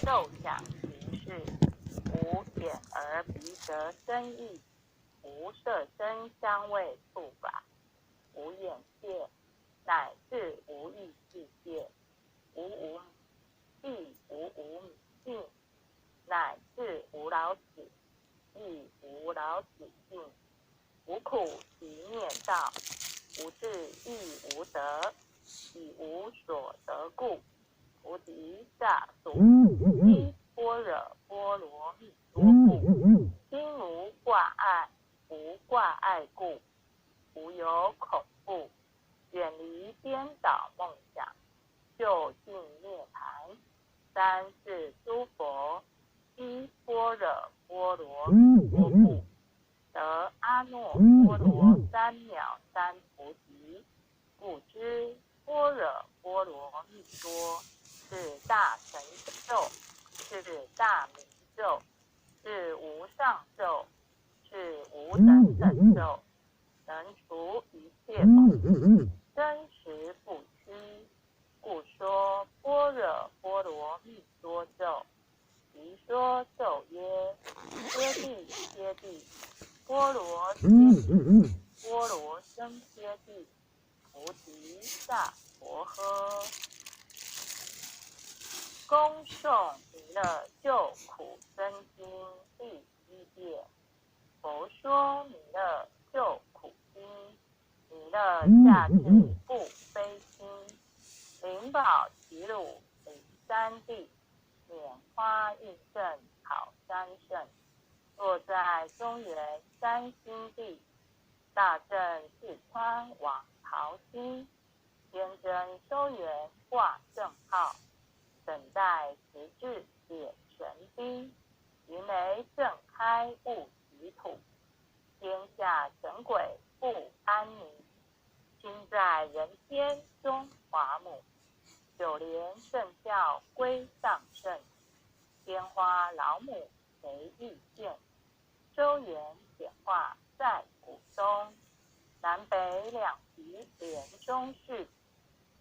受想行识，无眼耳鼻舌身意，无色声香味触法，无眼界，乃至无意识界，无亦无明尽，乃至无老死，亦无老死尽，无苦集灭道，无智亦无得，以无所得故，菩提萨埵依般若波罗蜜多故，心无挂碍，无挂碍故，无有恐怖，远离颠倒梦想，究竟涅槃。三世诸佛依般若波罗蜜多故，得阿耨多罗三藐三菩提。故知般若波罗蜜多是大成咒，是大明咒，是无上咒，是无等等咒，能除一切恐，真实不虚。故说般若波罗蜜多咒。即说咒曰：揭谛揭谛，波罗揭谛，波罗僧揭谛，菩提萨婆诃。恭诵弥勒救苦真经第一页。佛说弥勒救苦经，弥勒下至不非经，灵宝齐鲁灵山地，拈花应正草山胜，坐在中原山心地，大正四川往桃溪，天真收圆挂正号，等待时至点神兵，云雷震开雾起土，天下神鬼不安宁，心在人间中华母，九莲圣教归上圣，天花老母谁遇见？周圆显化在古东，南北两极连中续，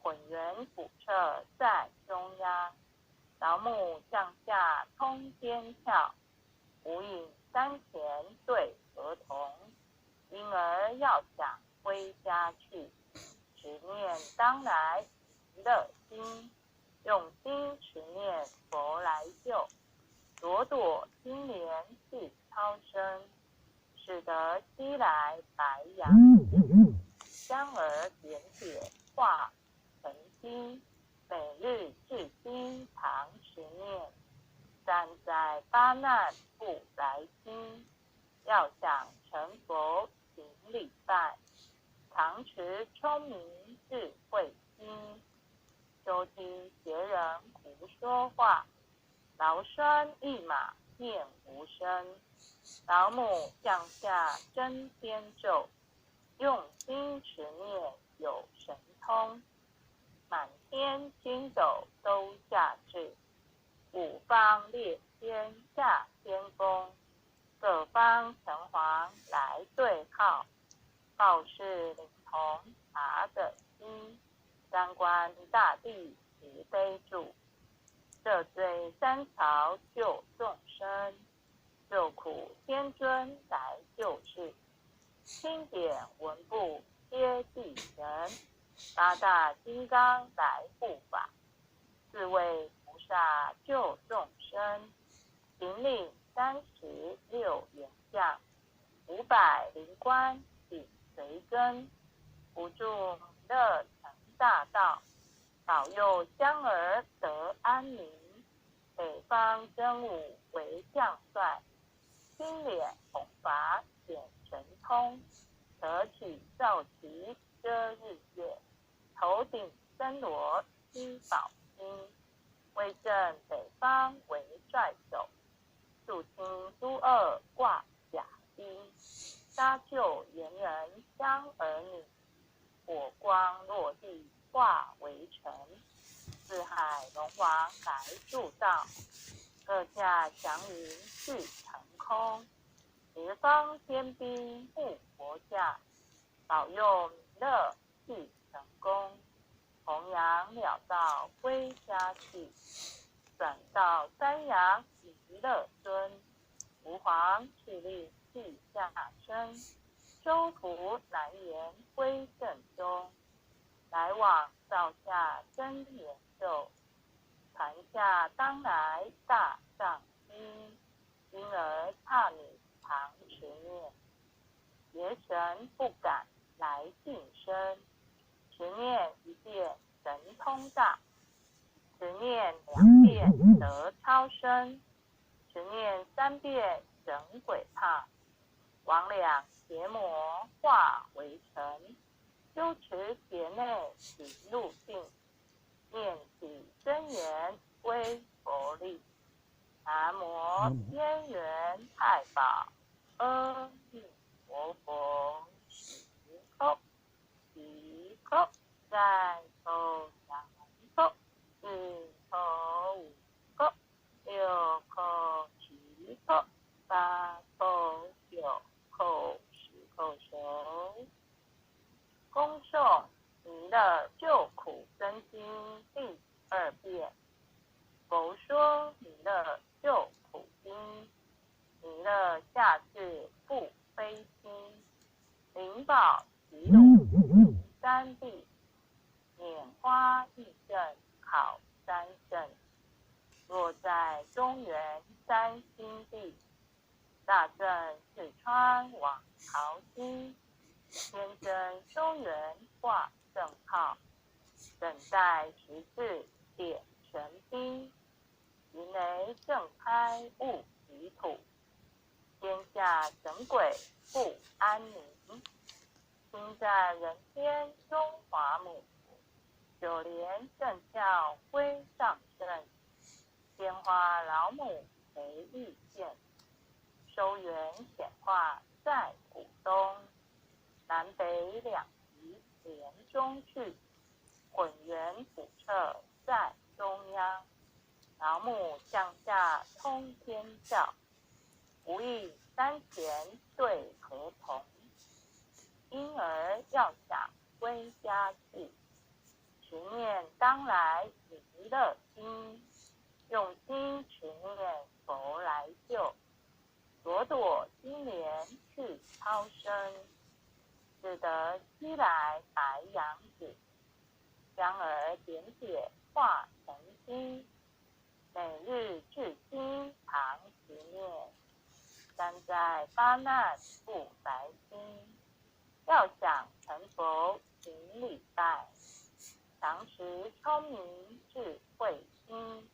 混元补彻在中央，老母降下通天窍，无影山前对河童，因而要想归家去，持念当来弥勒经，用心持念佛来救，朵朵金莲是超生，使得西来白羊星，香儿点点化成金，每日至今常持念，善在八难不来经，要想成佛请礼拜，常持聪明智慧心，收听邪人胡说话，劳酸一马念无声，老母降下真天咒，用心持念有神通，满天星斗都下至，五方列天下天宫，各方城隍来对号，报事灵童查的心，三官大帝慈悲助，赦罪三朝救众生，救苦天尊来救世，清典文部接地神，八大金刚来护法，四位菩萨救众生，引领36员将，500灵官紧随跟，不住弥勒成大道，保佑香儿得安宁。北方真武为将帅，青脸红发显神通，得取照旗遮日月，头顶森罗七宝星，威震北方为帅首，肃清诸恶挂甲衣，搭救猿人香儿女，火光落地化为尘，四海龙王来助道，各驾祥云去腾空，十方天兵护佛驾，保佑弥勒去成功，弘扬了道归家去，转到山阳弥勒尊。吾皇敕令地下生，周服南延归正中。来往上下真言咒，传下当来大藏经。因而差你常持念，邪神不敢来近身。持念一遍神通大，持念2遍得超生，持念3遍神鬼怕。魍魉邪魔化为尘，修持劫内行路径。念起真言归佛力，南无天元太保阿弥陀佛。时空时空在口两口，四口五口，六口七口，八口九口10口熟。恭诵弥勒救苦真经第2遍。佛说弥勒救苦经，弥勒下至不非心，灵宝齐鲁行3地，拈花一正考3圣。若在中原3星地，大正四川往曹溪，天真中原挂正号，等待14点神兵。云雷正开雾离土，天下神鬼不安宁。心在人间中华母，九莲正教归上圣。鲜花老母没意见，收元显化在古东。南北2极连中去，混元普彻在中央。老母降下通天教，无意山前对合同。因而要想归家去，持念当来弥勒经。用心持念佛来救，朵朵金莲去超生。只得西来白羊子，将儿点点化成金。每日至今常持念，三灾八难不来心。要想成佛行礼拜，常持聪明智慧心。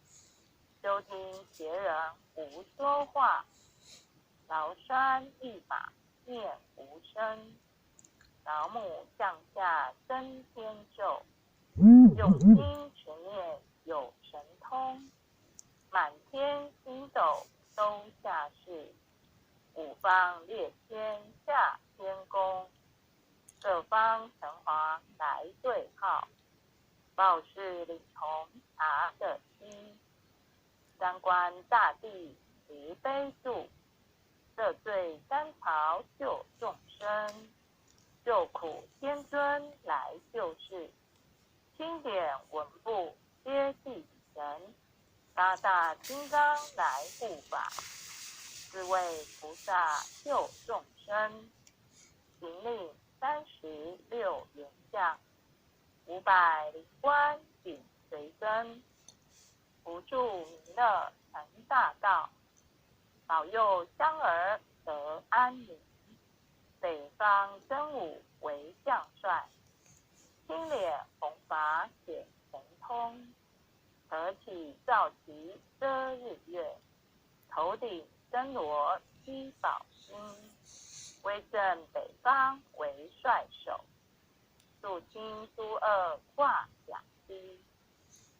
收听邪人无说话，劳酸一马念无声。老母降下真天咒，用心持念有神通。满天星斗都下世，五方列天下天宫。各方城隍来对号，报事领从查的心。三观大帝慈悲助，赦罪三朝救众生。救苦天尊来救世，经典文部皆地神。八大金刚来护法，四位菩萨救众生。行令36员将，500灵官紧随跟。扶助弥勒成大道，保佑香儿得安宁。北方真武为将帅，青脸红发显神通。合体造旗遮日月，头顶真罗七宝星。威震北方为帅首，肃清诸恶挂甲机。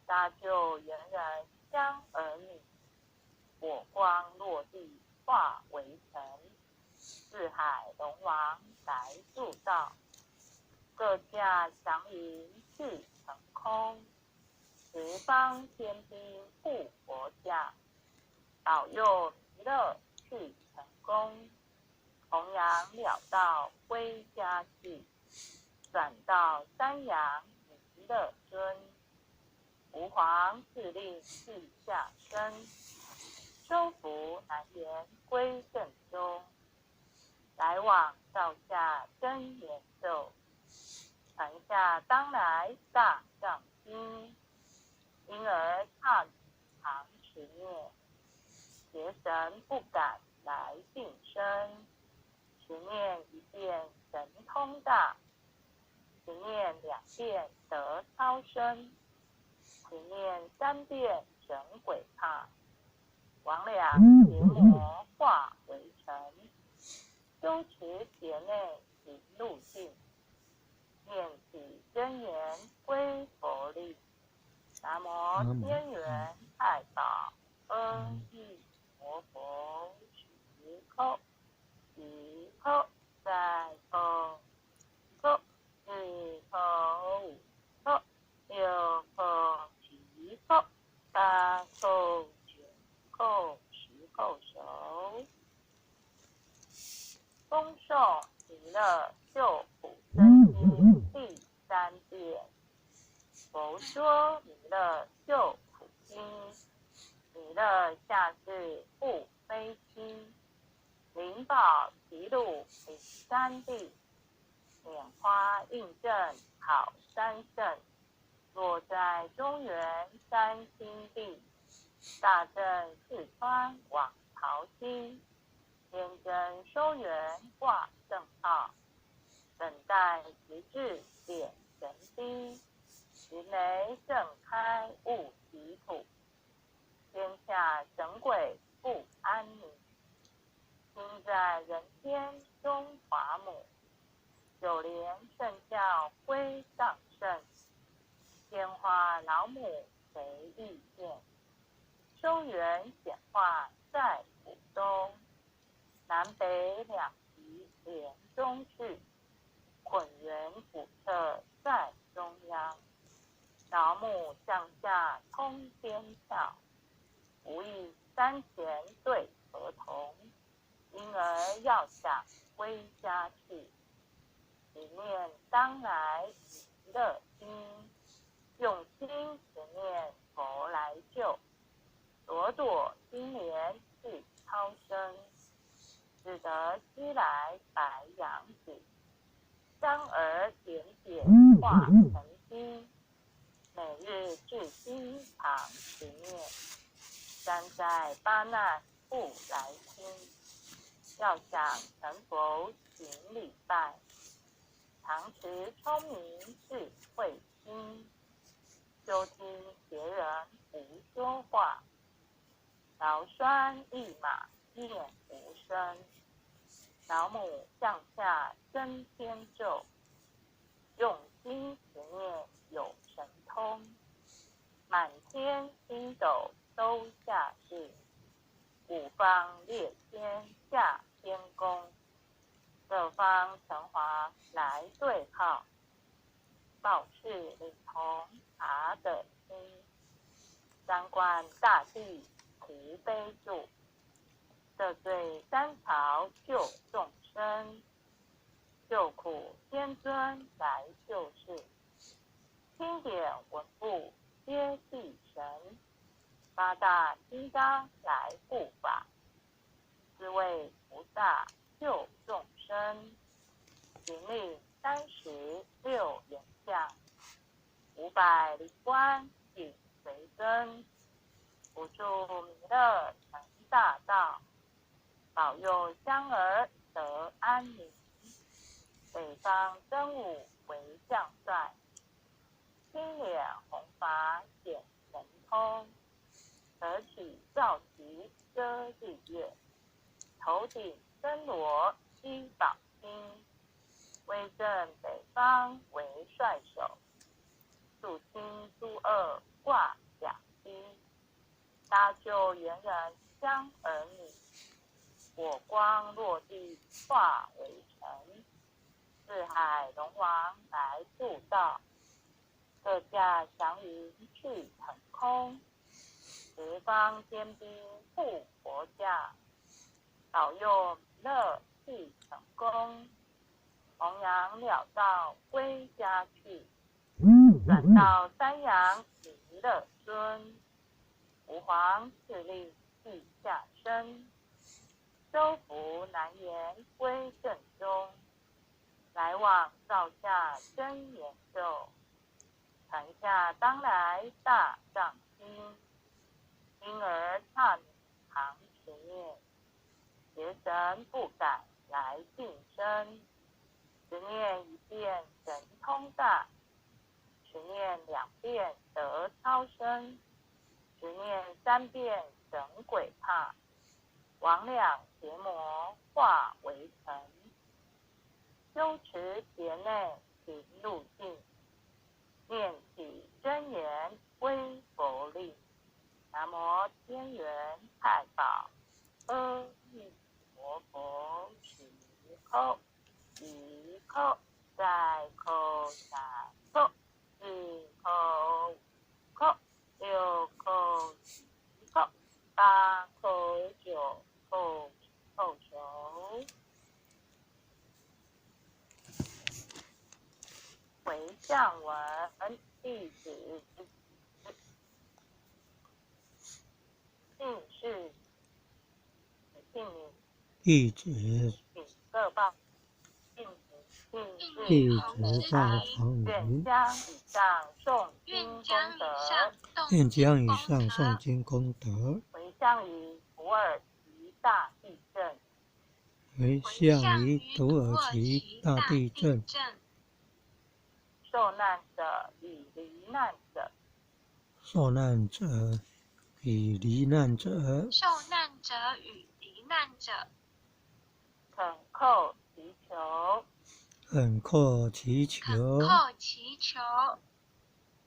搭救猿人香儿女，火光落地化为尘。四海龙王来助道，各驾祥云去成空。十方天兵护佛驾，保佑弥勒去成功。弘扬了道归家去，转到山阳弥勒尊。吾皇皇自令地下生，收服南延归正中。来往照下真言咒，传下当来大藏经，因而差常持念，邪神不敢来近身。持念一遍神通大，持念2遍得超生，持念3遍神鬼怕，魍魉邪魔化为尘。修持劫内行路径，念起真言归佛力。南无天元太保阿弥陀佛，时刻时刻在刻刻日刻5刻6刻7刻8刻9刻10刻手。恭诵弥勒救苦真经第3遍。佛说弥勒救苦经，弥勒下世不非亲，灵宝齐鲁灵山地，拈花印证好三圣，落在中原三清地，大正四川往朝西，天真收元挂正号，等待直至点神机，云雷震开雾极土，天下神鬼不安宁，心在人间中华母，九莲圣教归上圣，鲜花老母谁遇见，收元显化在府中，南北两极连中去，捆圆鼓彻在中央，老母降下通天窍，无意山前对合同，因而要想归家去，只念当来弥勒经，用心持念佛来救，朵朵金莲是超生，只得西来白羊子，张儿点点化成金，每日至今常持念，三灾八难不来侵，要想成佛行礼拜，常持聪明智慧心，修听别人无说话，劳酸一马念无声，老母降下真天咒，用心持念有神通，满天星斗都下世，五方列天下天宫，各方城隍来对号，报事领同查的心，三观大帝慈悲助，赦罪三朝救众生，救苦天尊来救世，经典文部皆地神，八大金刚来护法，四位菩萨救众生，行令36眼相，500灵官紧随跟，辅助弥勒成大道，保佑香儿得安宁。北方真武为将帅，青脸红发显神通，得起皂旗遮日月，头顶森罗七宝星，威震北方为帅首，肃清诸恶挂甲衣，搭救猿人香儿女，火光落地化为尘，四海龙王来助道，各驾祥云去腾空，十方天兵护国家，保佑弥勒去成功，弘扬了道归家去，转到山阳弥勒住。尊。吾皇敕令地下生，周服南延归正中。来往造下真言咒，传下当来大藏经。因而刹米常持念，邪神不敢来近身。十念一遍神通大，十念两遍得超生，十念三遍神鬼怕。魍魉邪魔化为尘，修持劫内行路径。念起真言归佛力，南无天元太保阿弥陀佛。十叩一叩再叩三叩四叩五叩六叩七叩八叩九叩叩首。回向文弟子姓氏姓名弟子请各报姓名姓弟氏子报常愿名，将以上诵经功德愿将以上诵经功德回向于土耳其大地震，回向于土耳其大地震，受难者与罹难者，受难者与罹难者，恳叩祈求恳叩祈求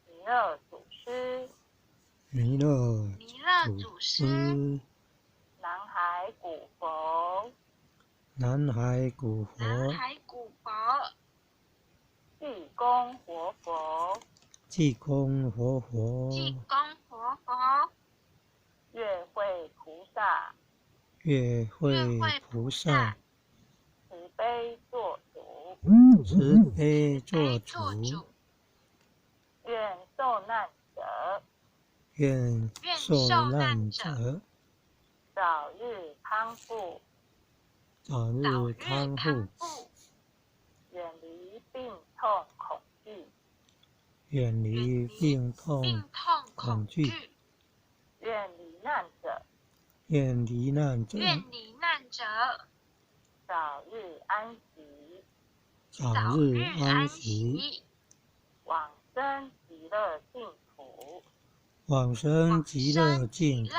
弥勒祖师、弥勒祖师、南海古佛、南海古佛、济公活佛、济公活佛、月慧菩萨、月慧菩萨，慈悲做主，慈悲做主，愿受难者愿受难者早日康复，早日康复，远离病痛恐惧，远离病痛恐惧，愿罹难者愿罹难者早日安息，早日安息，往生极乐净土。往生极乐净土。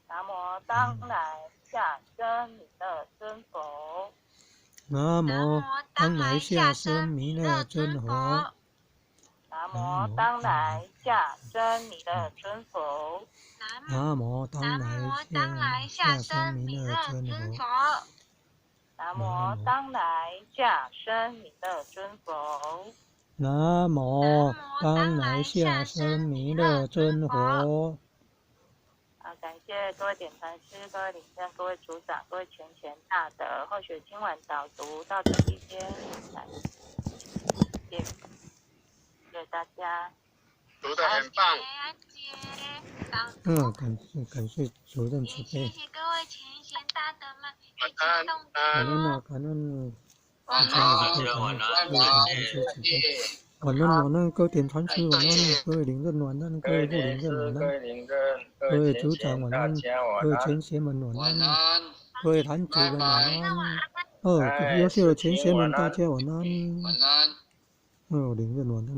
南无当来下生弥勒尊佛。南无当来下生弥勒尊佛。南无当来下生弥勒尊佛。南无当来下生弥勒尊佛。南无当来下生弥勒尊佛。南无当来下生弥勒尊佛。感谢各位点传师、各位领证、各位组长、各位全权大德。后续今晚导读到这一边，谢谢大家。读得很棒。感谢主任慈悲。谢谢各位全贤大德们，感恩感恩。晚安，各位点传师晚安，各位领证晚安，各位副领证晚安，各位组长晚安，各位全贤们晚安，各位坛主们晚安。优秀的全贤们大家晚安。领证晚安。